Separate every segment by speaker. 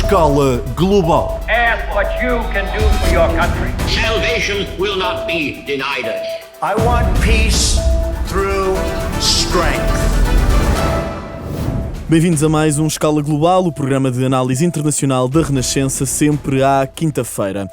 Speaker 1: escala global.
Speaker 2: Ask what you can do for your country.
Speaker 3: Salvation will not be denied us.
Speaker 4: I want peace through strength.
Speaker 1: Bem-vindos a mais um Escala Global, o programa de análise internacional da Renascença, sempre à quinta-feira.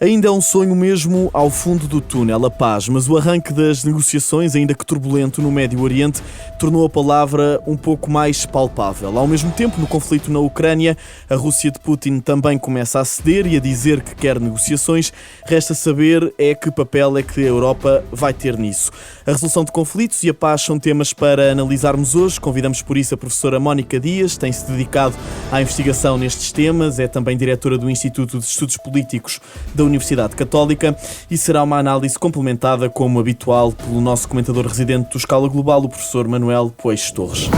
Speaker 1: Ainda é um sonho mesmo ao fundo do túnel, a paz, mas o arranque das negociações, ainda que turbulento no Médio Oriente, tornou a palavra um pouco mais palpável. Ao mesmo tempo, no conflito na Ucrânia, a Rússia de Putin também começa a ceder e a dizer que quer negociações. Resta saber que papel é que a Europa vai ter nisso. A resolução de conflitos e a paz são temas para analisarmos hoje. Convidamos por isso a professora Mónica Dias, tem-se dedicado à investigação nestes temas, é também diretora do Instituto de Estudos Políticos da Universidade Católica e será uma análise complementada, como habitual, pelo nosso comentador residente do Escala Global, o professor Manuel Poeixo Torres.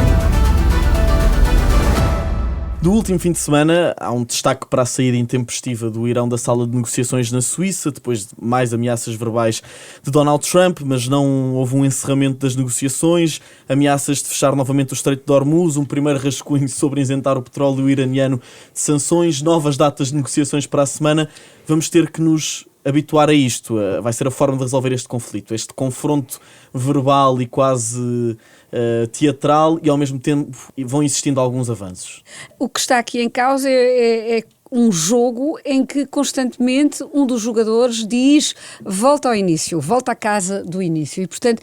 Speaker 1: Do último fim de semana, há um destaque para a saída intempestiva do Irão da sala de negociações na Suíça, depois de mais ameaças verbais de Donald Trump, mas não houve um encerramento das negociações, ameaças de fechar novamente o Estreito de Hormuz, um primeiro rascunho sobre isentar o petróleo iraniano de sanções, novas datas de negociações para a semana. Vamos ter que nos habituar a isto. Vai ser a forma de resolver este conflito, este confronto verbal e quase teatral, e ao mesmo tempo vão existindo alguns avanços.
Speaker 5: O que está aqui em causa é um jogo em que constantemente um dos jogadores diz volta ao início, volta à casa do início, e portanto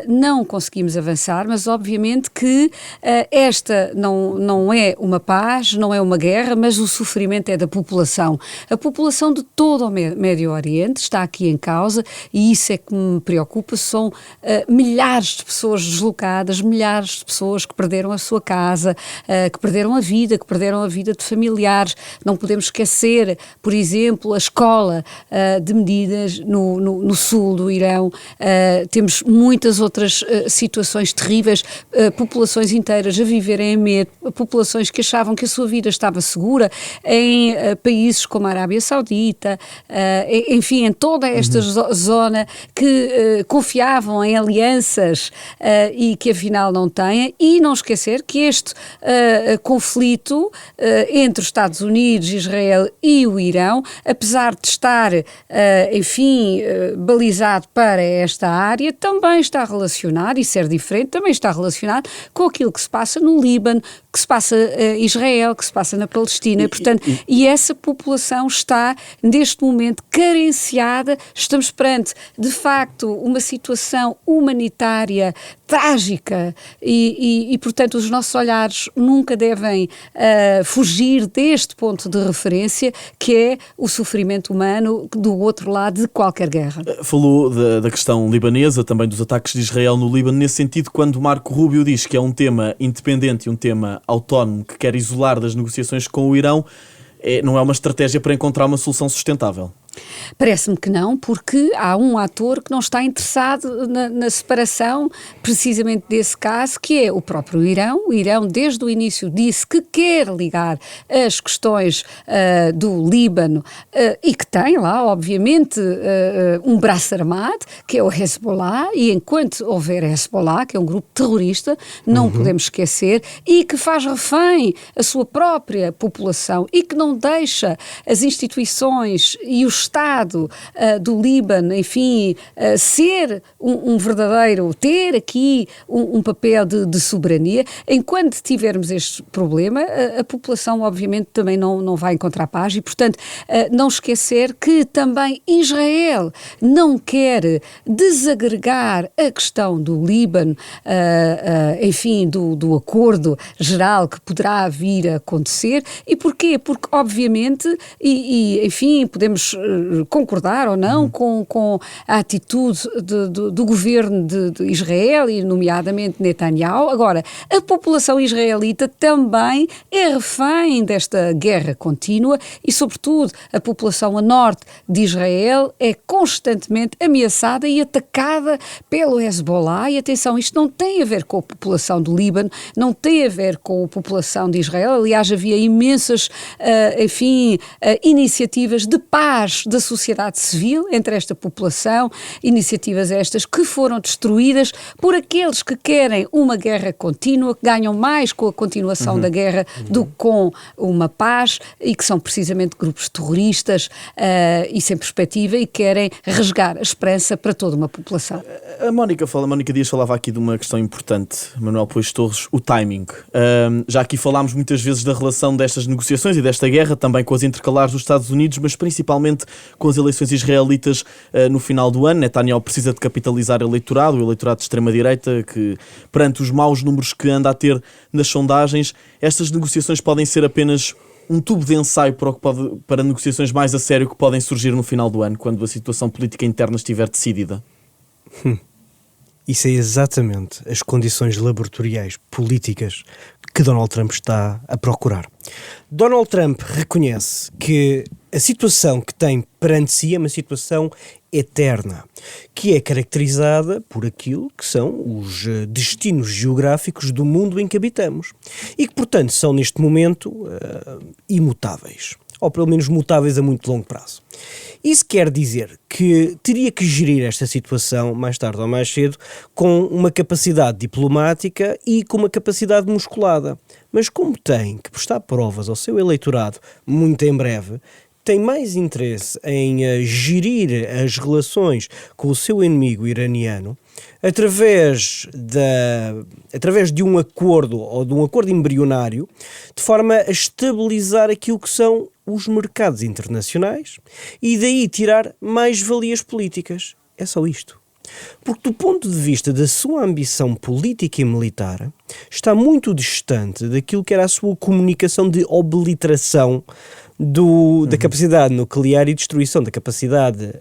Speaker 5: não conseguimos avançar, mas obviamente que esta não é uma paz, não é uma guerra, mas o sofrimento é da população. A população de todo o Médio Oriente está aqui em causa, e isso é que me preocupa. São milhares de pessoas deslocadas, milhares de pessoas que perderam a sua casa, que perderam a vida de familiares. Não podemos esquecer, por exemplo, a escola de medidas no sul do Irão. Temos muitas outras situações terríveis, populações inteiras a viverem em medo, populações que achavam que a sua vida estava segura em países como a Arábia Saudita, enfim, em toda esta zona, que confiavam em alianças e que afinal não têm. E não esquecer que este conflito entre os Estados Unidos, Israel e o Irão, apesar de estar, balizado para esta área, também está relacionado, e ser diferente, também está relacionado com aquilo que se passa no Líbano, que se passa em Israel, que se passa na Palestina, e essa população está, neste momento, carenciada. Estamos perante, de facto, uma situação humanitária trágica e, portanto, os nossos olhares nunca devem fugir deste ponto de referência, que é o sofrimento humano do outro lado de qualquer guerra. Falou
Speaker 1: da questão libanesa, também dos ataques de Israel no Líbano, nesse sentido, quando Marco Rubio diz que é um tema independente e um tema autónomo que quer isolar das negociações com o Irão, não é uma estratégia para encontrar uma solução sustentável?
Speaker 5: Parece-me que não, porque há um ator que não está interessado na separação precisamente desse caso, que é o próprio Irão. O Irão, desde o início, disse que quer ligar as questões do Líbano e que tem lá, obviamente, um braço armado, que é o Hezbollah, e enquanto houver Hezbollah, que é um grupo terrorista, não podemos esquecer, e que faz refém a sua própria população e que não deixa as instituições e o Estado do Líbano, enfim, ser um verdadeiro, ter aqui um papel de soberania. Enquanto tivermos este problema, a população obviamente também não vai encontrar paz, e portanto não esquecer que também Israel não quer desagregar a questão do Líbano, enfim, do acordo geral que poderá vir a acontecer. E porquê? Porque obviamente, enfim, podemos concordar ou não com a atitude do governo de Israel, e nomeadamente Netanyahu. Agora, a população israelita também é refém desta guerra contínua, e sobretudo a população a norte de Israel é constantemente ameaçada e atacada pelo Hezbollah. E atenção, isto não tem a ver com a população do Líbano, não tem a ver com a população de Israel. Aliás, havia imensas, iniciativas de paz da sociedade civil, entre esta população, iniciativas estas que foram destruídas por aqueles que querem uma guerra contínua, que ganham mais com a continuação da guerra do que com uma paz, e que são precisamente grupos terroristas e sem perspectiva, e querem rasgar a esperança para toda uma população.
Speaker 1: A Mónica Dias falava aqui de uma questão importante, Manuel Pois Torres, o timing. Já aqui falámos muitas vezes da relação destas negociações e desta guerra, também com as intercalares dos Estados Unidos, mas principalmente com as eleições israelitas no final do ano. Netanyahu precisa de capitalizar o eleitorado de extrema-direita, que perante os maus números que anda a ter nas sondagens, estas negociações podem ser apenas um tubo de ensaio para negociações mais a sério que podem surgir no final do ano, quando a situação política interna estiver decidida.
Speaker 6: Isso é exatamente as condições laboratoriais políticas que Donald Trump está a procurar. Donald Trump reconhece que a situação que tem perante si é uma situação eterna, que é caracterizada por aquilo que são os destinos geográficos do mundo em que habitamos e que, portanto, são neste momento imutáveis, ou pelo menos mutáveis a muito longo prazo. Isso quer dizer que teria que gerir esta situação, mais tarde ou mais cedo, com uma capacidade diplomática e com uma capacidade musculada. Mas como tem que prestar provas ao seu eleitorado muito em breve, tem mais interesse em gerir as relações com o seu inimigo iraniano através de um acordo ou de um acordo embrionário, de forma a estabilizar aquilo que são os mercados internacionais e daí tirar mais valias políticas. É só isto. Porque do ponto de vista da sua ambição política e militar, está muito distante daquilo que era a sua comunicação de obliteração da capacidade nuclear e destruição da capacidade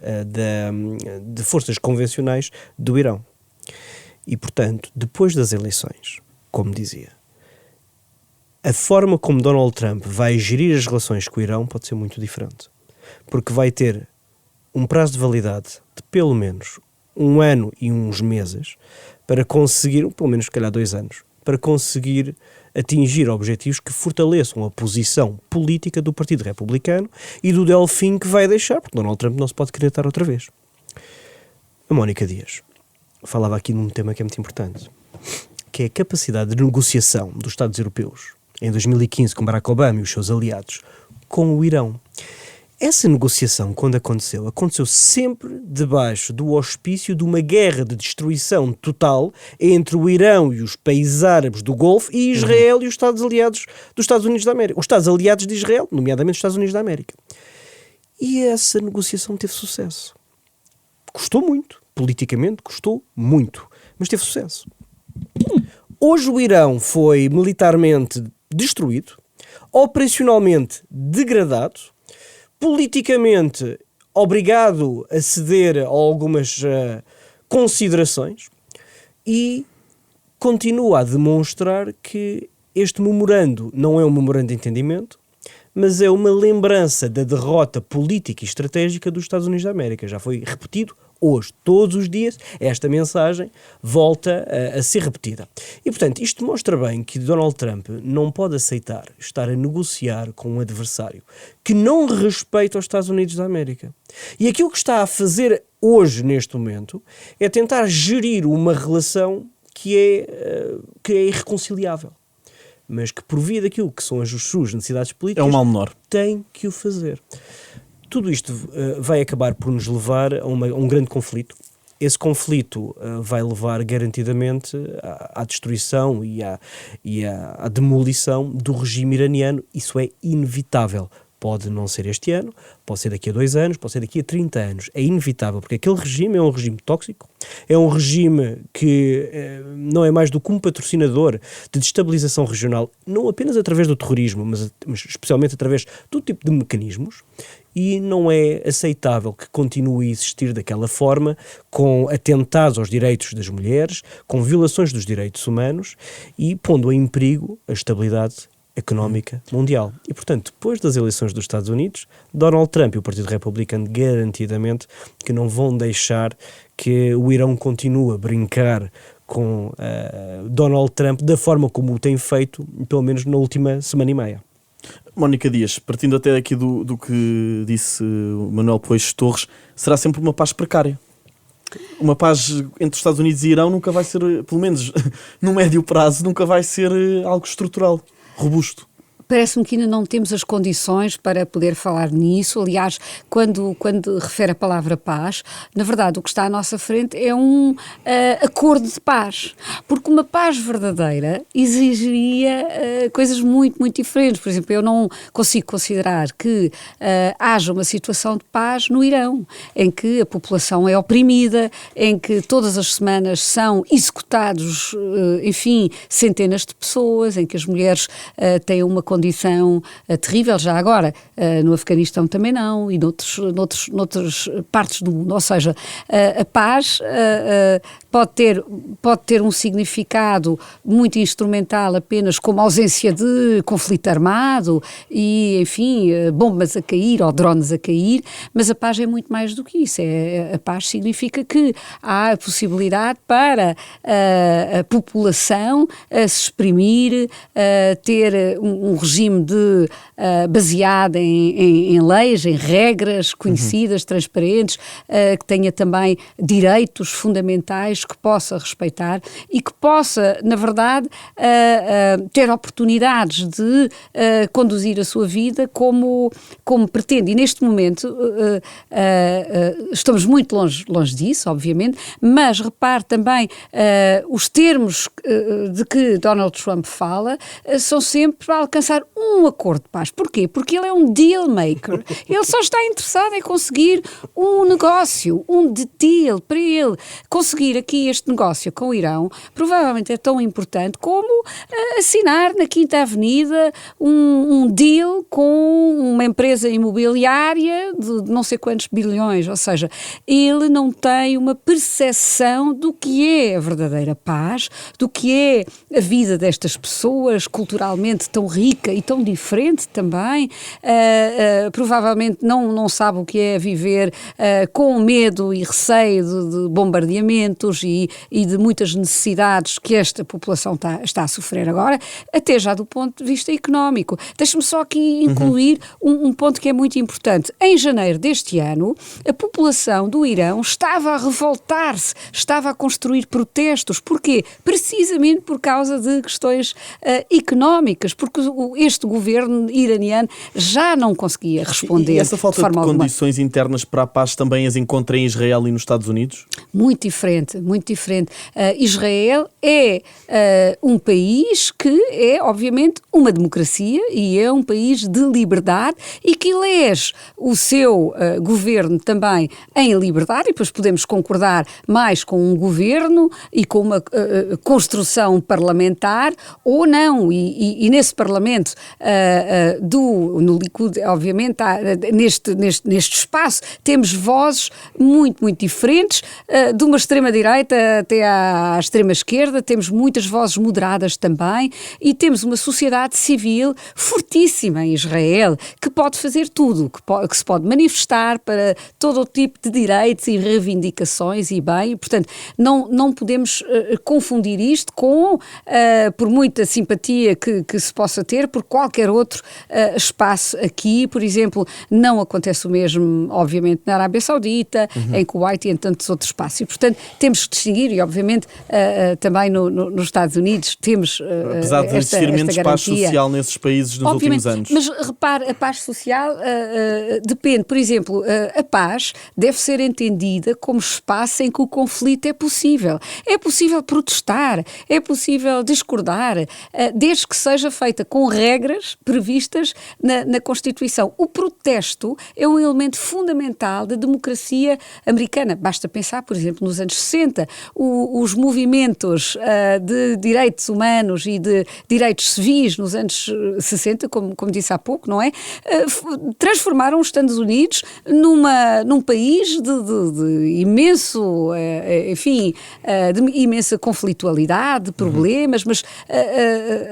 Speaker 6: de forças convencionais do Irão. E, portanto, depois das eleições, como dizia, a forma como Donald Trump vai gerir as relações com o Irão pode ser muito diferente. Porque vai ter um prazo de validade de pelo menos 1 ano e uns meses para conseguir, pelo menos se calhar 2 anos, para conseguir atingir objetivos que fortaleçam a posição política do Partido Republicano e do Delfim que vai deixar, porque Donald Trump não se pode candidatar outra vez. A Mónica Dias falava aqui num tema que é muito importante, que é a capacidade de negociação dos Estados europeus em 2015 com Barack Obama e os seus aliados com o Irão. Essa negociação, quando aconteceu sempre debaixo do auspício de uma guerra de destruição total entre o Irão e os países árabes do Golfo e Israel e os Estados aliados dos Estados Unidos da América. Os Estados aliados de Israel, nomeadamente os Estados Unidos da América. E essa negociação teve sucesso. Custou muito. Politicamente custou muito. Mas teve sucesso. Hoje o Irão foi militarmente destruído, operacionalmente degradado, politicamente obrigado a ceder a algumas considerações e continua a demonstrar que este memorando não é um memorando de entendimento, mas é uma lembrança da derrota política e estratégica dos Estados Unidos da América. Já foi repetido hoje, todos os dias, esta mensagem volta a ser repetida. E, portanto, isto mostra bem que Donald Trump não pode aceitar estar a negociar com um adversário que não respeita os Estados Unidos da América. E aquilo que está a fazer hoje, neste momento, é tentar gerir uma relação que é irreconciliável, mas que, por via daquilo que são as suas necessidades políticas,
Speaker 1: é um mal menor,
Speaker 6: tem que o fazer. Tudo isto vai acabar por nos levar a um grande conflito. Esse conflito vai levar garantidamente à destruição e à demolição do regime iraniano. Isso é inevitável. Pode não ser este ano, pode ser daqui a 2 anos, pode ser daqui a 30 anos. É inevitável, porque aquele regime é um regime tóxico, é um regime que não é mais do que um patrocinador de destabilização regional, não apenas através do terrorismo, mas especialmente através de todo tipo de mecanismos, e não é aceitável que continue a existir daquela forma, com atentados aos direitos das mulheres, com violações dos direitos humanos e pondo em perigo a estabilidade económica mundial. E, portanto, depois das eleições dos Estados Unidos, Donald Trump e o Partido Republicano garantidamente que não vão deixar que o Irão continue a brincar com Donald Trump da forma como o tem feito, pelo menos na última semana e meia.
Speaker 1: Mónica Dias, partindo até aqui do que disse o Manuel Poeixo Torres, será sempre uma paz precária. Uma paz entre os Estados Unidos e Irão nunca vai ser, pelo menos no médio prazo, nunca vai ser algo estrutural, robusto.
Speaker 5: Parece-me que ainda não temos as condições para poder falar nisso. Aliás, quando refere a palavra paz, na verdade o que está à nossa frente é um acordo de paz. Porque uma paz verdadeira exigiria coisas muito, muito diferentes. Por exemplo, eu não consigo considerar que haja uma situação de paz no Irão, em que a população é oprimida, em que todas as semanas são executados, enfim, centenas de pessoas, em que as mulheres têm uma condição terrível, já agora, no Afeganistão também não, e noutras partes do mundo. Ou seja, a paz pode ter um significado muito instrumental apenas como ausência de conflito armado e, enfim, bombas a cair ou drones a cair, mas a paz é muito mais do que isso. A paz significa que há a possibilidade para a população se exprimir, ter um regime baseado em leis, em regras conhecidas, transparentes, que tenha também direitos fundamentais que possa respeitar e que possa, na verdade, ter oportunidades de conduzir a sua vida como pretende. E neste momento estamos muito longe disso, obviamente, mas repare também os termos de que Donald Trump fala são sempre para alcançar um acordo de paz. Porquê? Porque ele é um deal maker. Ele só está interessado em conseguir um negócio, um deal para ele. Conseguir aqui este negócio com o Irão provavelmente é tão importante como assinar na Quinta Avenida um deal com uma empresa imobiliária de não sei quantos bilhões. Ou seja, ele não tem uma percepção do que é a verdadeira paz, do que é a vida destas pessoas culturalmente tão rica e tão diferente também. Provavelmente não sabe o que é viver com medo e receio de bombardeamentos e de muitas necessidades que esta população está a sofrer agora, até já do ponto de vista económico. Deixe-me só aqui incluir um ponto que é muito importante. Em janeiro deste ano, a população do Irão estava a revoltar-se, estava a construir protestos. Porquê? Precisamente por causa de questões económicas, porque este governo iraniano já não conseguia responder.
Speaker 1: E essa falta de condições
Speaker 5: alguma.
Speaker 1: Internas para a paz também as encontra em Israel e nos Estados Unidos?
Speaker 5: Muito diferente, muito diferente. Israel é um país que é, obviamente, uma democracia e é um país de liberdade e que elege o seu governo também em liberdade, e depois podemos concordar mais com um governo e com uma construção parlamentar ou não, e nesse parlamento no Likud, obviamente, neste espaço temos vozes muito, muito diferentes, de uma extrema-direita até à extrema-esquerda, temos muitas vozes moderadas também, e temos uma sociedade civil fortíssima em Israel, que pode fazer tudo, que se pode manifestar para todo o tipo de direitos e reivindicações e bem, e, portanto, não podemos confundir isto com, por muita simpatia que se possa ter, por qualquer outro espaço aqui. Por exemplo, não acontece o mesmo, obviamente, na Arábia Saudita, em Kuwait e em tantos outros espaços. E, portanto, temos que distinguir, e obviamente também nos Estados Unidos temos
Speaker 1: apesar de existir menos paz social nesses países nos
Speaker 5: obviamente,
Speaker 1: últimos anos.
Speaker 5: Mas repare, a paz social depende. Por exemplo, a paz deve ser entendida como espaço em que o conflito é possível. É possível protestar, é possível discordar, desde que seja feita com regras previstas na Constituição. O protesto é um elemento fundamental da democracia americana. Basta pensar, por exemplo, nos anos 60, os movimentos de direitos humanos e de direitos civis nos anos 60, como disse há pouco, não é? Transformaram os Estados Unidos num país de imenso, enfim, de imensa conflitualidade, de problemas, mas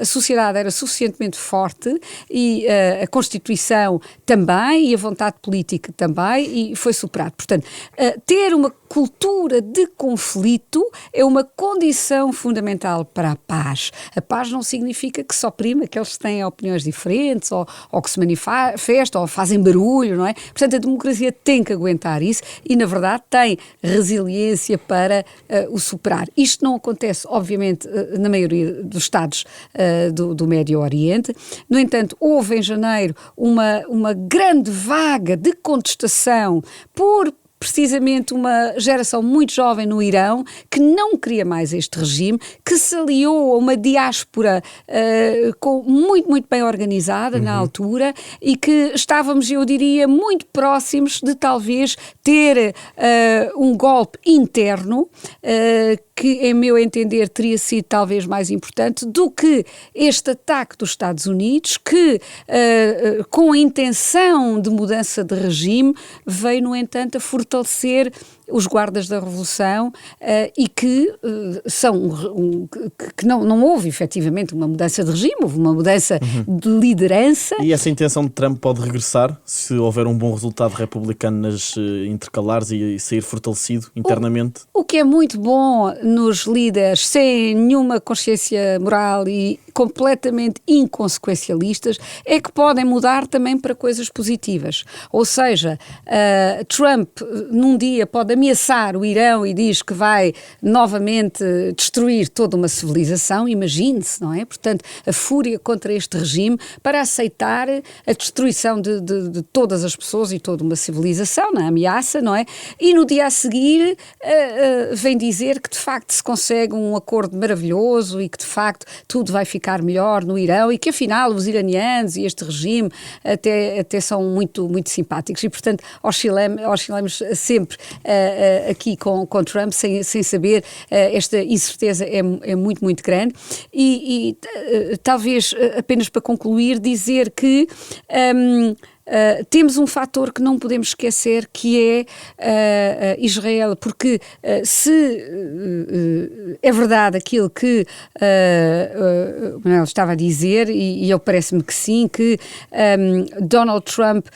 Speaker 5: a sociedade era suficientemente forte e a Constituição também e a vontade política também, e foi superado. Portanto, ter uma cultura de conflito é uma condição fundamental para a paz. A paz não significa que se oprime aqueles que têm opiniões diferentes ou que se manifestam ou fazem barulho, não é? Portanto, a democracia tem que aguentar isso e, na verdade, tem resiliência para o superar. Isto não acontece, obviamente, na maioria dos Estados do Médio Oriente. No entanto, houve em janeiro uma grande vaga de contestação por precisamente uma geração muito jovem no Irão que não queria mais este regime, que se aliou a uma diáspora muito bem organizada na altura e que estávamos, eu diria, muito próximos de talvez ter um golpe interno que, em meu entender, teria sido talvez mais importante do que este ataque dos Estados Unidos, que, com a intenção de mudança de regime, veio, no entanto, a fortalecer os guardas da Revolução e que que não houve efetivamente uma mudança de regime, houve uma mudança de liderança.
Speaker 1: E essa intenção de Trump pode regressar se houver um bom resultado republicano nas intercalares e sair fortalecido internamente?
Speaker 5: O que é muito bom nos líderes sem nenhuma consciência moral e completamente inconsequencialistas é que podem mudar também para coisas positivas. Ou seja, Trump num dia pode ameaçar o Irão e diz que vai novamente destruir toda uma civilização, imagine-se, não é? Portanto, a fúria contra este regime para aceitar a destruição de todas as pessoas e toda uma civilização, na ameaça, não é? E no dia a seguir vem dizer que de facto se consegue um acordo maravilhoso e que de facto tudo vai ficar melhor no Irão e que afinal os iranianos e este regime até são muito, muito simpáticos e portanto oscilamos sempre aqui com Trump sem saber, esta incerteza é muito, muito grande e talvez apenas para concluir dizer que temos um fator que não podemos esquecer que é Israel, porque se é verdade aquilo que o Manuel estava a dizer e eu parece-me que sim, que Donald Trump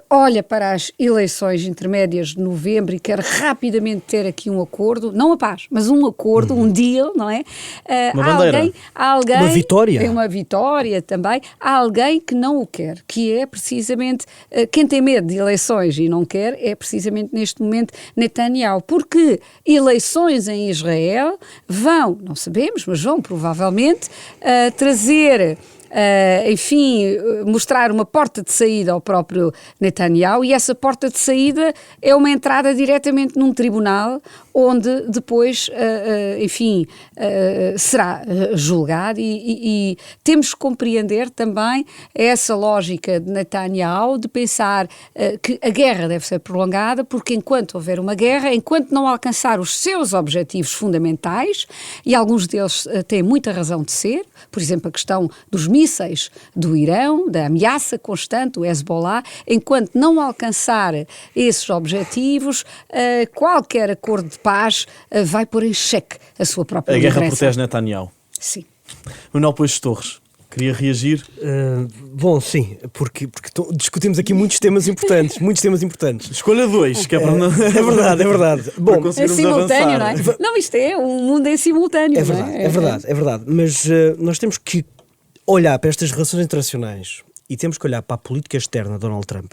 Speaker 5: olha para as eleições intermédias de novembro e quer rapidamente ter aqui um acordo, não a paz, mas um acordo, um deal, não é? Há alguém,
Speaker 6: uma vitória.
Speaker 5: É uma vitória também. Há alguém que não o quer, que é precisamente quem tem medo de eleições e não quer é precisamente neste momento Netanyahu, porque eleições em Israel vão, não sabemos, mas vão provavelmente trazer mostrar uma porta de saída ao próprio Netanyahu e essa porta de saída é uma entrada diretamente num tribunal onde depois, será julgado e temos que compreender também essa lógica de Netanyahu de pensar que a guerra deve ser prolongada porque enquanto houver uma guerra, enquanto não alcançar os seus objetivos fundamentais, e alguns deles têm muita razão de ser, por exemplo a questão dos mísseis do Irão, da ameaça constante, o Hezbollah, enquanto não alcançar esses objetivos, qualquer acordo de paz vai pôr em xeque a sua própria liderança.
Speaker 1: A guerra protege Netanyahu.
Speaker 5: Sim.
Speaker 1: Manuel Poços Torres, queria reagir?
Speaker 6: Bom, sim, porque discutimos aqui muitos temas importantes.
Speaker 1: Escolha dois, que é para não...
Speaker 6: É verdade. Bom,
Speaker 5: é simultâneo, avançar. Não é? Não, isto é, um mundo em simultâneo.
Speaker 6: É verdade. Mas nós temos que olhar para estas relações internacionais e temos que olhar para a política externa de Donald Trump.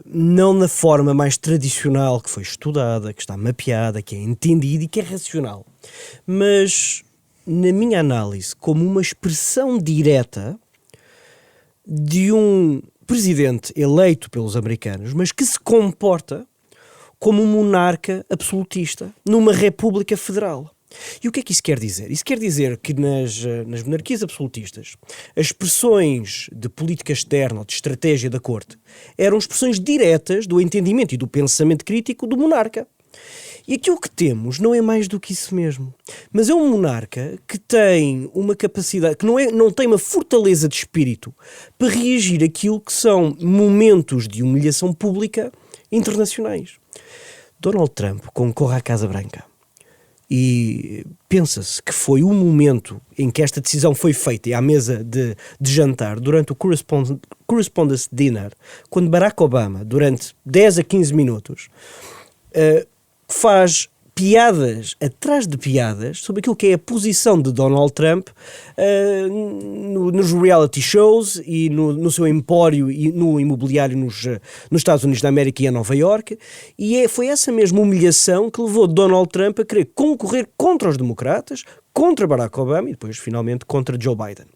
Speaker 6: Não na forma mais tradicional que foi estudada, que está mapeada, que é entendida e que é racional, mas na minha análise como uma expressão direta de um presidente eleito pelos americanos, mas que se comporta como um monarca absolutista numa república federal. E o que é que isso quer dizer? Isso quer dizer que nas monarquias absolutistas as expressões de política externa ou de estratégia da corte eram expressões diretas do entendimento e do pensamento crítico do monarca. E aquilo que temos não é mais do que isso mesmo, mas é um monarca que tem uma capacidade, que não tem uma fortaleza de espírito para reagir àquilo que são momentos de humilhação pública internacionais. Donald Trump concorre à Casa Branca. E pensa-se que foi o momento em que esta decisão foi feita e à mesa de jantar durante o Correspondence Dinner, quando Barack Obama, durante 10 a 15 minutos, faz piadas atrás de piadas sobre aquilo que é a posição de Donald Trump nos reality shows e no seu empório e no imobiliário nos Estados Unidos da América e em Nova Iorque, e foi essa mesma humilhação que levou Donald Trump a querer concorrer contra os democratas, contra Barack Obama e depois finalmente contra Joe Biden.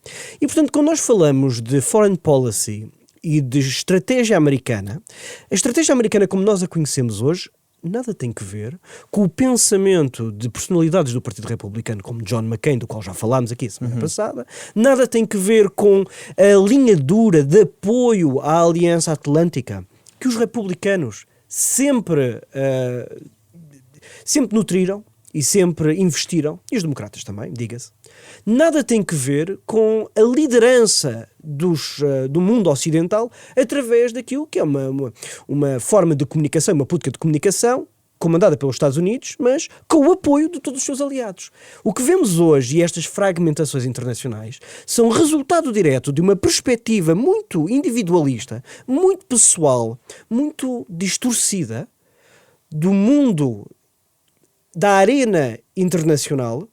Speaker 6: E portanto, quando nós falamos de foreign policy e de estratégia americana, a estratégia americana como nós a conhecemos hoje nada tem que ver com o pensamento de personalidades do Partido Republicano, como John McCain, do qual já falámos aqui a semana passada, nada tem que ver com a linha dura de apoio à Aliança Atlântica, que os republicanos sempre nutriram e sempre investiram, e os democratas também, diga-se. Nada tem que ver com a liderança do mundo ocidental através daquilo que é uma forma de comunicação, uma política de comunicação comandada pelos Estados Unidos, mas com o apoio de todos os seus aliados. O que vemos hoje, e estas fragmentações internacionais, são resultado direto de uma perspectiva muito individualista, muito pessoal, muito distorcida do mundo da arena internacional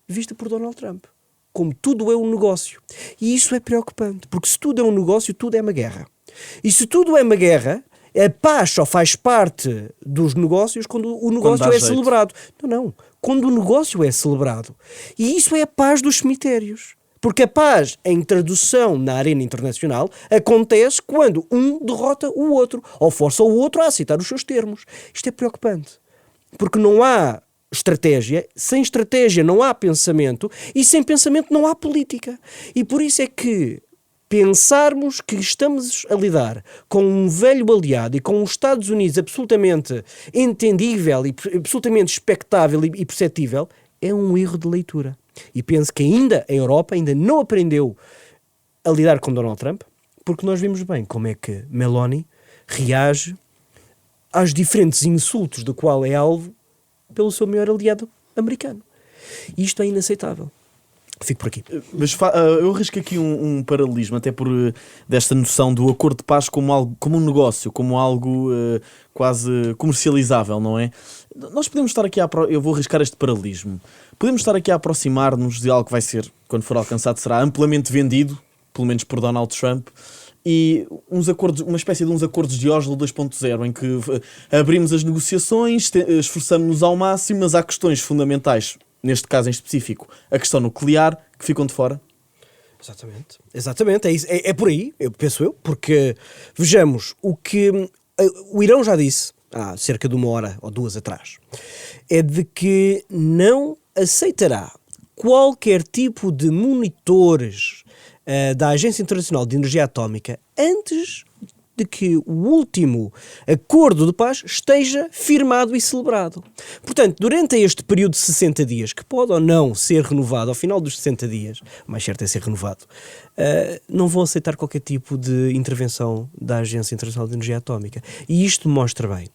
Speaker 6: vista por Donald Trump. Como tudo é um negócio. E isso é preocupante, porque se tudo é um negócio, tudo é uma guerra. E se tudo é uma guerra, a paz só faz parte dos negócios quando o negócio é celebrado. Não. Quando o negócio é celebrado. E isso é a paz dos cemitérios. Porque a paz, em tradução na arena internacional, acontece quando um derrota o outro, ou força o outro a aceitar os seus termos. Isto é preocupante. Porque não há estratégia, sem estratégia não há pensamento e sem pensamento não há política. E por isso é que pensarmos que estamos a lidar com um velho aliado e com os Estados Unidos absolutamente entendível e absolutamente expectável e perceptível é um erro de leitura. E penso que ainda a Europa ainda não aprendeu a lidar com Donald Trump, porque nós vimos bem como é que Meloni reage aos diferentes insultos do qual é alvo pelo seu maior aliado americano. E isto é inaceitável. Fico por aqui.
Speaker 1: Mas eu arrisco aqui um paralelismo, até por desta noção do acordo de paz como um negócio, como algo quase comercializável, não é? Nós podemos estar aqui eu vou arriscar este paralelismo. Podemos estar aqui a aproximar-nos de algo que vai ser, quando for alcançado, será amplamente vendido, pelo menos por Donald Trump, e uma espécie de uns acordos de Oslo 2.0, em que abrimos as negociações, esforçamos-nos ao máximo, mas há questões fundamentais, neste caso em específico, a questão nuclear, que ficam de fora.
Speaker 6: Exatamente, é por aí, penso eu, porque vejamos, o que o Irão já disse há cerca de 1 hora ou 2 atrás, é de que não aceitará qualquer tipo de monitores da Agência Internacional de Energia Atómica antes de que o último acordo de paz esteja firmado e celebrado. Portanto, durante este período de 60 dias, que pode ou não ser renovado, ao final dos 60 dias, o mais certo é ser renovado, não vão aceitar qualquer tipo de intervenção da Agência Internacional de Energia Atómica. E isto mostra bem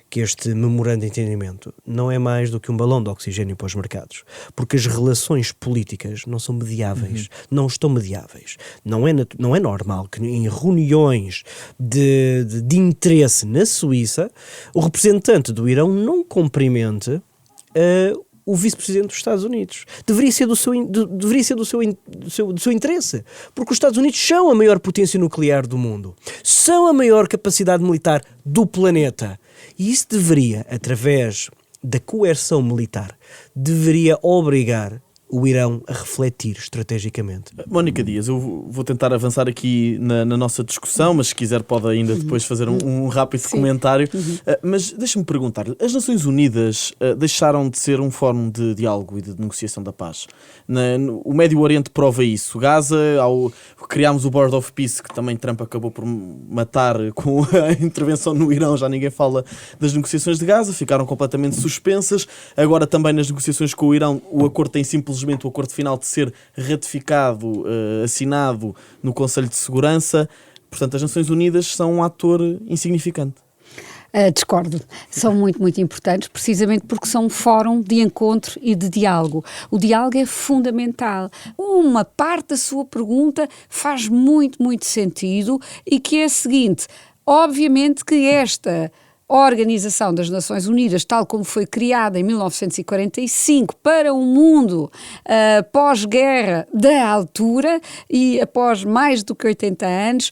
Speaker 6: que este memorando de entendimento não é mais do que um balão de oxigênio para os mercados, porque as relações políticas não são mediáveis, não estão mediáveis. Não é normal que em reuniões de interesse na Suíça o representante do Irão não cumprimente o vice-presidente dos Estados Unidos. Deveria ser do seu interesse, porque os Estados Unidos são a maior potência nuclear do mundo, são a maior capacidade militar do planeta. E isso deveria, através da coerção militar, deveria obrigar o Irão a refletir estrategicamente.
Speaker 1: Mónica Dias, eu vou tentar avançar aqui na nossa discussão, mas se quiser pode ainda depois fazer um rápido comentário. Mas deixa-me perguntar-lhe, as Nações Unidas deixaram de ser um fórum de diálogo e de negociação da paz? O Médio Oriente prova isso. Gaza, criámos o Board of Peace, que também Trump acabou por matar com a intervenção no Irão, já ninguém fala das negociações de Gaza, ficaram completamente suspensas. Agora também nas negociações com o Irão, o acordo tem simplesmente o acordo final de ser ratificado, assinado no Conselho de Segurança. Portanto, as Nações Unidas são um ator insignificante.
Speaker 5: Discordo. São muito, muito importantes, precisamente porque são um fórum de encontro e de diálogo. O diálogo é fundamental. Uma parte da sua pergunta faz muito, muito sentido e que é a seguinte: obviamente que esta Organização das Nações Unidas, tal como foi criada em 1945 para um mundo pós-guerra da altura e após mais do que 80 anos,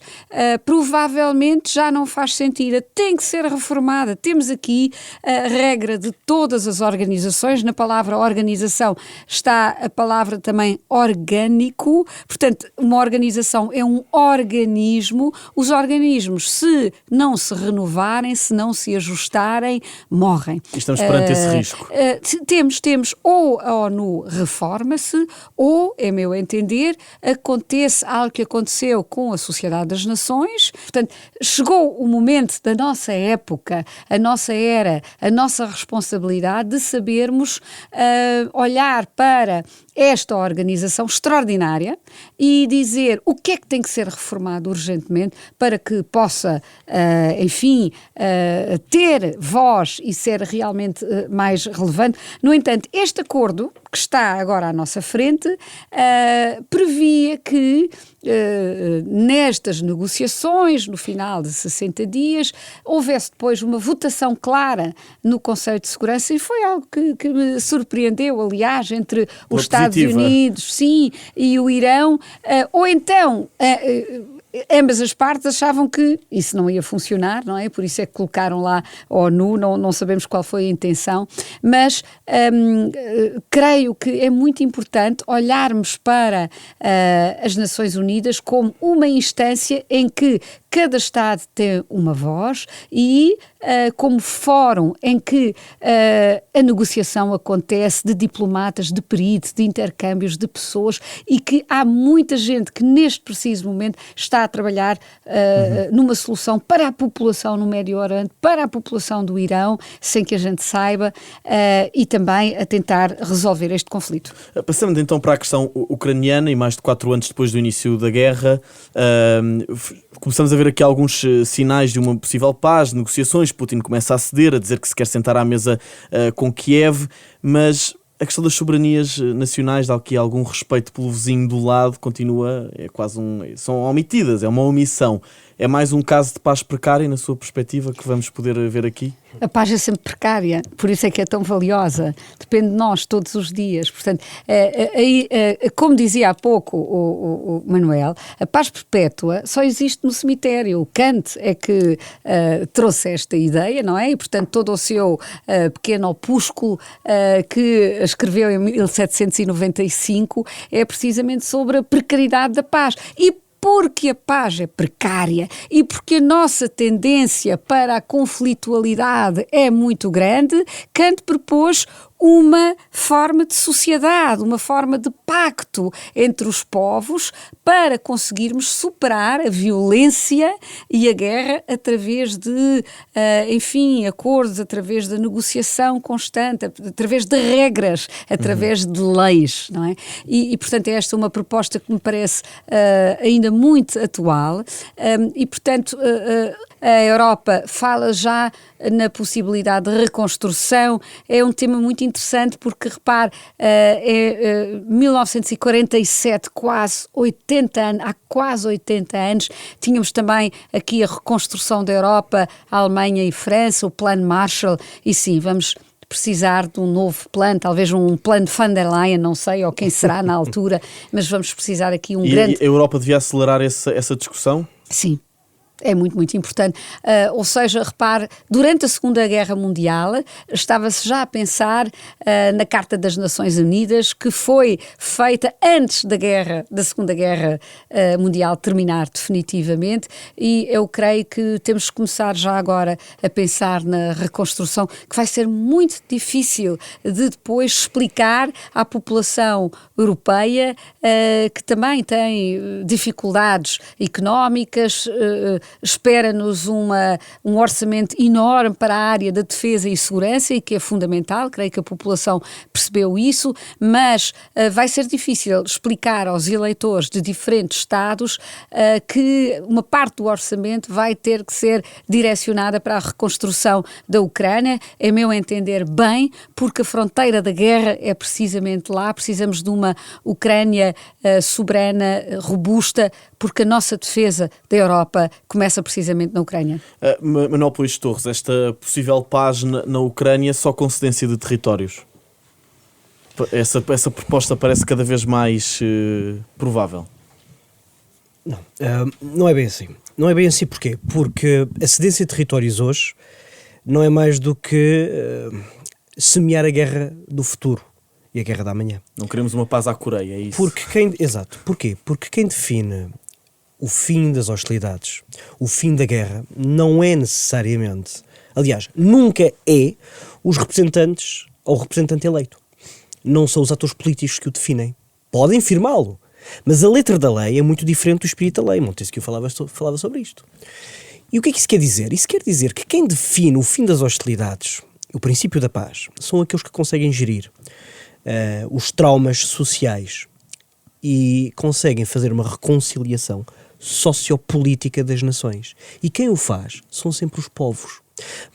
Speaker 5: provavelmente já não faz sentido, tem que ser reformada. Temos aqui a regra de todas as organizações, na palavra organização está a palavra também orgânico, portanto uma organização é um organismo, os organismos se não se renovarem, se não se ajustarem, morrem.
Speaker 1: Estamos perante esse risco.
Speaker 5: Temos ou a ONU reforma-se ou, é meu entender, acontece algo que aconteceu com a Sociedade das Nações. Portanto, chegou o momento da nossa época, a nossa era, a nossa responsabilidade de sabermos olhar para esta organização extraordinária e dizer o que é que tem que ser reformado urgentemente para que possa, ter voz e ser realmente mais relevante. No entanto, este acordo que está agora à nossa frente previa que nestas negociações, no final de 60 dias, houvesse depois uma votação clara no Conselho de Segurança, e foi algo que me surpreendeu, aliás, entre os Estados Unidos, sim, e o Irão, ou então ambas as partes achavam que isso não ia funcionar, não é? Por isso é que colocaram lá a ONU, não sabemos qual foi a intenção, mas creio que é muito importante olharmos para as Nações Unidas como uma instância em que cada Estado tem uma voz e como fórum em que a negociação acontece de diplomatas, de peritos, de intercâmbios de pessoas, e que há muita gente que neste preciso momento está a trabalhar numa solução para a população no Médio Oriente, para a população do Irão, sem que a gente saiba, e também a tentar resolver este conflito.
Speaker 1: Passando então para a questão ucraniana, e mais de 4 anos depois do início da guerra, começamos a ver aqui alguns sinais de uma possível paz, negociações. Putin começa a ceder, a dizer que se quer sentar à mesa com Kiev, mas a questão das soberanias nacionais, dá aqui algum respeito pelo vizinho do lado, continua, são omitidas, é uma omissão. É mais um caso de paz precária, na sua perspectiva, que vamos poder ver aqui?
Speaker 5: A paz é sempre precária, por isso é que é tão valiosa. Depende de nós todos os dias. Portanto, como dizia há pouco o Manuel, a paz perpétua só existe no cemitério. O Kant é que trouxe esta ideia, não é? E, portanto, todo o seu pequeno opúsculo que escreveu em 1795 é precisamente sobre a precariedade da paz. E porque a paz é precária e porque a nossa tendência para a conflitualidade é muito grande, Kant propôs uma forma de sociedade, uma forma de pacto entre os povos para conseguirmos superar a violência e a guerra através de, acordos, através da negociação constante, através de regras, através de leis, não é? E, portanto, é esta uma proposta que me parece ainda muito atual e, portanto, a Europa fala já na possibilidade de reconstrução. É um tema muito interessante porque, repare, 1947, quase 80 anos, há quase 80 anos, tínhamos também aqui a reconstrução da Europa, a Alemanha e França, o Plano Marshall, e sim, vamos precisar de um novo plano, talvez um plano de von der Leyen, não sei, ou quem será na altura, mas vamos precisar aqui grande...
Speaker 1: E a Europa devia acelerar essa discussão?
Speaker 5: Sim. É muito, muito importante. Ou seja, repare, durante a Segunda Guerra Mundial estava-se já a pensar na Carta das Nações Unidas, que foi feita antes da Segunda Guerra Mundial terminar definitivamente, e eu creio que temos que começar já agora a pensar na reconstrução, que vai ser muito difícil de depois explicar à população europeia que também tem dificuldades económicas. Espera-nos um orçamento enorme para a área da defesa e segurança, e que é fundamental, creio que a população percebeu isso, mas vai ser difícil explicar aos eleitores de diferentes Estados que uma parte do orçamento vai ter que ser direcionada para a reconstrução da Ucrânia, é meu entender bem, porque a fronteira da guerra é precisamente lá. Precisamos de uma Ucrânia soberana, robusta, porque a nossa defesa da Europa começa precisamente na Ucrânia.
Speaker 1: Manuel Pois Torres, esta possível paz na Ucrânia só com cedência de territórios? Essa proposta parece cada vez mais provável.
Speaker 6: Não, não é bem assim. Não é bem assim porquê? Porque a cedência de territórios hoje não é mais do que semear a guerra do futuro e a guerra da amanhã.
Speaker 1: Não queremos uma paz à Coreia, é isso?
Speaker 6: Exato. Porquê? Porque quem define o fim das hostilidades, o fim da guerra, não é necessariamente, aliás, nunca é os representantes ou o representante eleito. Não são os atores políticos que o definem. Podem firmá-lo, mas a letra da lei é muito diferente do espírito da lei. Montesquieu falava sobre isto. E o que é que isso quer dizer? Isso quer dizer que quem define o fim das hostilidades, o princípio da paz, são aqueles que conseguem gerir os traumas sociais e conseguem fazer uma reconciliação sociopolítica das nações. E quem o faz são sempre os povos.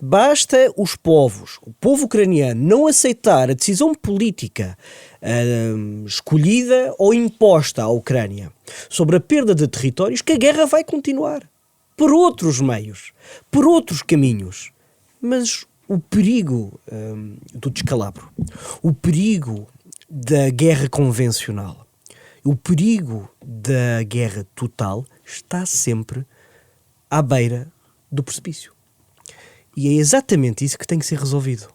Speaker 6: Basta os povos, o povo ucraniano, não aceitar a decisão política escolhida ou imposta à Ucrânia sobre a perda de territórios, que a guerra vai continuar. Por outros meios, por outros caminhos. Mas o perigo do descalabro, o perigo da guerra convencional, o perigo da guerra total está sempre à beira do precipício. E é exatamente isso que tem que ser resolvido.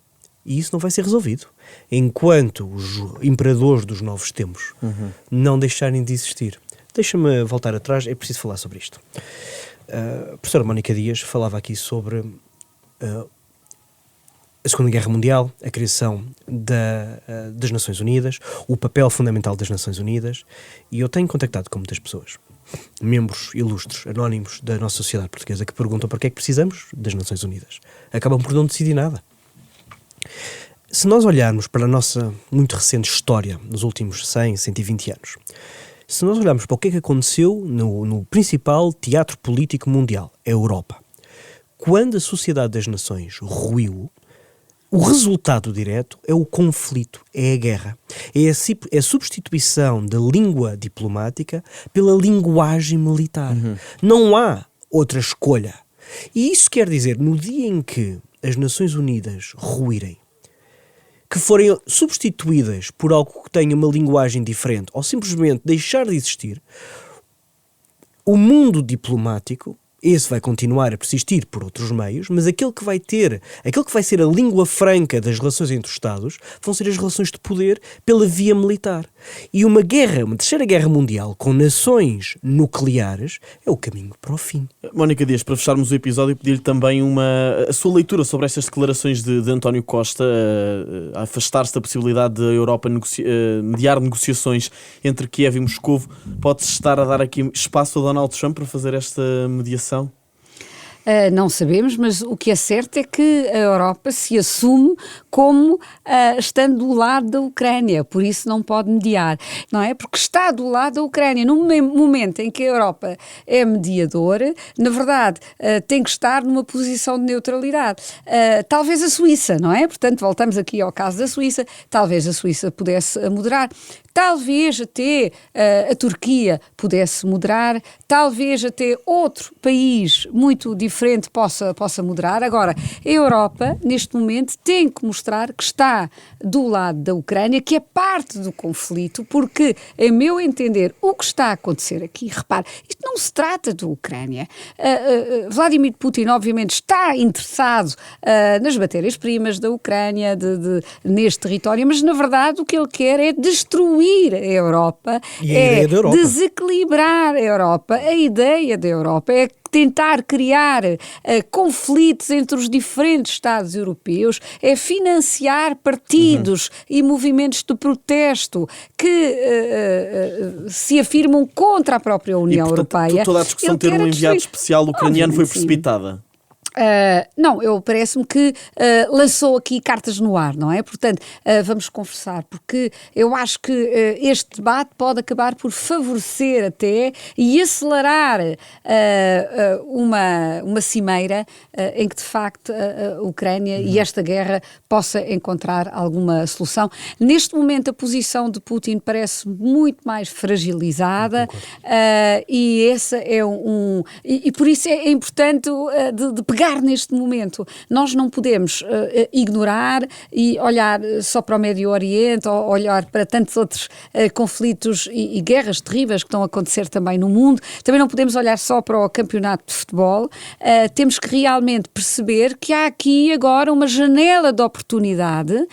Speaker 6: E isso não vai ser resolvido enquanto os imperadores dos novos tempos não deixarem de existir. Deixa-me voltar atrás, é preciso falar sobre isto. A professora Mónica Dias falava aqui sobre a Segunda Guerra Mundial, a criação das Nações Unidas, o papel fundamental das Nações Unidas, e eu tenho contactado com muitas pessoas, membros ilustres, anónimos da nossa sociedade portuguesa, que perguntam para que é que precisamos das Nações Unidas. Acabam por não decidir nada. Se nós olharmos para a nossa muito recente história, nos últimos 100, 120 anos, se nós olharmos para o que é que aconteceu no principal teatro político mundial, a Europa, quando a Sociedade das Nações ruiu, o resultado direto é o conflito, é a guerra. É a substituição da língua diplomática pela linguagem militar. Não há outra escolha. E isso quer dizer, no dia em que as Nações Unidas ruírem, que forem substituídas por algo que tenha uma linguagem diferente, ou simplesmente deixar de existir, o mundo diplomático, esse vai continuar a persistir por outros meios, mas aquele que vai ser a língua franca das relações entre os Estados vão ser as relações de poder pela via militar. E uma terceira guerra mundial com nações nucleares é o caminho para o fim.
Speaker 1: Mónica Dias, para fecharmos o episódio, pedir-lhe também a sua leitura sobre estas declarações de António Costa, a afastar-se da possibilidade da Europa mediar negociações entre Kiev e Moscovo. Pode-se estar a dar aqui espaço a Donald Trump para fazer esta mediação?
Speaker 5: Não sabemos, mas o que é certo é que a Europa se assume como estando do lado da Ucrânia, por isso não pode mediar, não é? Porque está do lado da Ucrânia. No momento em que a Europa é mediadora, na verdade, tem que estar numa posição de neutralidade. Talvez a Suíça, não é? Portanto, voltamos aqui ao caso da Suíça, talvez a Suíça pudesse moderar. Talvez até a Turquia pudesse moderar, talvez até outro país muito diferente possa moderar. Agora, a Europa, neste momento, tem que mostrar que está do lado da Ucrânia, que é parte do conflito, porque, em meu entender, o que está a acontecer aqui, repare, isto não se trata da Ucrânia. Vladimir Putin, obviamente, está interessado nas matérias-primas da Ucrânia, neste território, mas, na verdade, o que ele quer é destruir a Europa, desequilibrar a Europa. A ideia da Europa é tentar criar conflitos entre os diferentes Estados europeus, é financiar partidos e movimentos de protesto que se afirmam contra a própria União
Speaker 1: Europeia. Toda a discussão de ter um enviado especial ucraniano foi precipitada.
Speaker 5: Não, parece-me que lançou aqui cartas no ar, não é? Portanto, vamos conversar, porque eu acho que este debate pode acabar por favorecer até e acelerar uma cimeira em que, de facto, a Ucrânia e esta guerra possa encontrar alguma solução. Neste momento, a posição de Putin parece muito mais fragilizada e esse é e por isso é importante de pegar neste momento. Nós não podemos ignorar e olhar só para o Médio Oriente ou olhar para tantos outros conflitos e guerras terríveis que estão a acontecer também no mundo. Também não podemos olhar só para o campeonato de futebol. Temos que realmente perceber que há aqui agora uma janela de oportunidade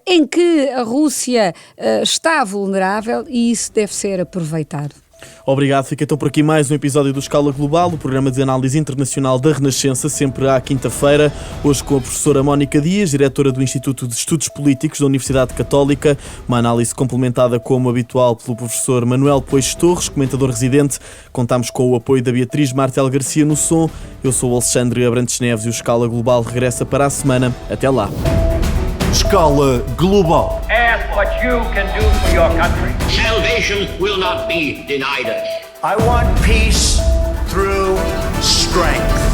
Speaker 5: em que a Rússia está vulnerável e isso deve ser aproveitado.
Speaker 1: Obrigado, fica então por aqui mais um episódio do Escala Global, o programa de análise internacional da Renascença, sempre à quinta-feira, hoje com a professora Mónica Dias, diretora do Instituto de Estudos Políticos da Universidade Católica, uma análise complementada como habitual pelo professor Manuel Poeixo Torres, comentador residente. Contamos com o apoio da Beatriz Martel Garcia no som. Eu sou o Alexandre Abrantes Neves e o Escala Global regressa para a semana. Até lá.
Speaker 7: Escala Global.
Speaker 2: Ask what you can do for your country.
Speaker 3: Salvation will not be denied us.
Speaker 4: I want peace through strength.